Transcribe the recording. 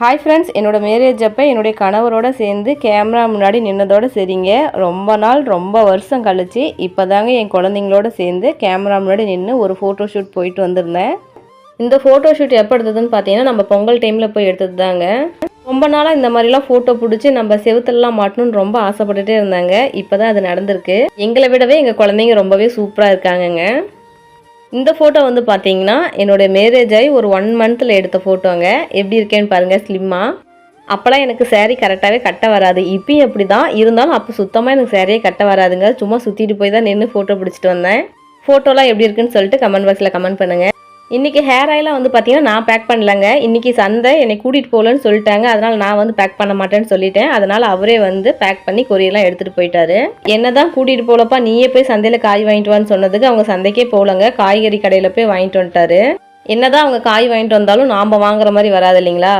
Hi friends, என்னோடய marriage அப்போ என்னுடைய கணவரோட சேர்ந்து கேமரா முன்னாடி நின்னதோடு சரிங்க. ரொம்ப வருஷம் கழிச்சு இப்போ தாங்க என் குழந்தைங்களோட சேர்ந்து கேமரா முன்னாடி நின்று ஒரு ஃபோட்டோ ஷூட் போயிட்டு வந்திருந்தேன். இந்த ஃபோட்டோ ஷூட் எப்போ எடுத்ததுன்னு பார்த்தீங்கன்னா நம்ம பொங்கல் டைமில் போய் எடுத்தது தாங்க. ரொம்ப நாளாக இந்த மாதிரிலாம் ஃபோட்டோ பிடிச்சி நம்ம செவுத்துலலாம் மாட்டணும்னு ரொம்ப ஆசைப்பட்டுட்டே இருந்தாங்க. இப்போ தான் அது நடந்திருக்கு. எங்களை விடவே எங்கள் குழந்தைங்க ரொம்பவே சூப்பராக இருக்காங்கங்க. இந்த ஃபோட்டோ வந்து பார்த்தீங்கன்னா என்னோடய மேரேஜ் ஆகி ஒரு 1 மந்த்தில் எடுத்த ஃபோட்டோங்க. எப்படி இருக்கேன்னு பாருங்கள், ஸ்லிம்மாக. அப்போலாம் எனக்கு சேரீ கரெக்டாகவே கட்ட வராது. இப்பயும் அப்படி தான் இருந்தாலும் அப்போ சுத்தமாக எனக்கு சேரீயே கட்ட வராதுங்க. சும்மா சுற்றிட்டு போய் தான் நின்று ஃபோட்டோ பிடிச்சிட்டு வந்தேன். ஃபோட்டோலாம் எப்படி இருக்குன்னு சொல்லிட்டு கமெண்ட் பாக்ஸில் கமெண்ட் பண்ணுங்கள். இன்றைக்கி ஹேர் ஆயிலாம் வந்து பார்த்தீங்கன்னா நான் பேக் பண்ணலங்க. இன்றைக்கி சந்தை என்னை கூட்டிகிட்டு போகலன்னு சொல்லிட்டாங்க. அதனால் நான் வந்து பேக் பண்ண மாட்டேன்னு சொல்லிட்டேன். அதனால் அவரே வந்து பேக் பண்ணி கொரியெல்லாம் எடுத்துகிட்டு போயிட்டாரு. என்ன தான் கூட்டிகிட்டு போகலப்பா, நீயே போய் சந்தையில் காய் வாங்கிட்டு வான்னு சொன்னதுக்கு அவங்க சந்தைக்கே போகலங்க, காய்கறி கடையில் போய் வாங்கிட்டு வந்துட்டாரு. என்ன தான் அவங்க காய் வாங்கிட்டு வந்தாலும் நாம் வாங்குற மாதிரி வராது இல்லைங்களா.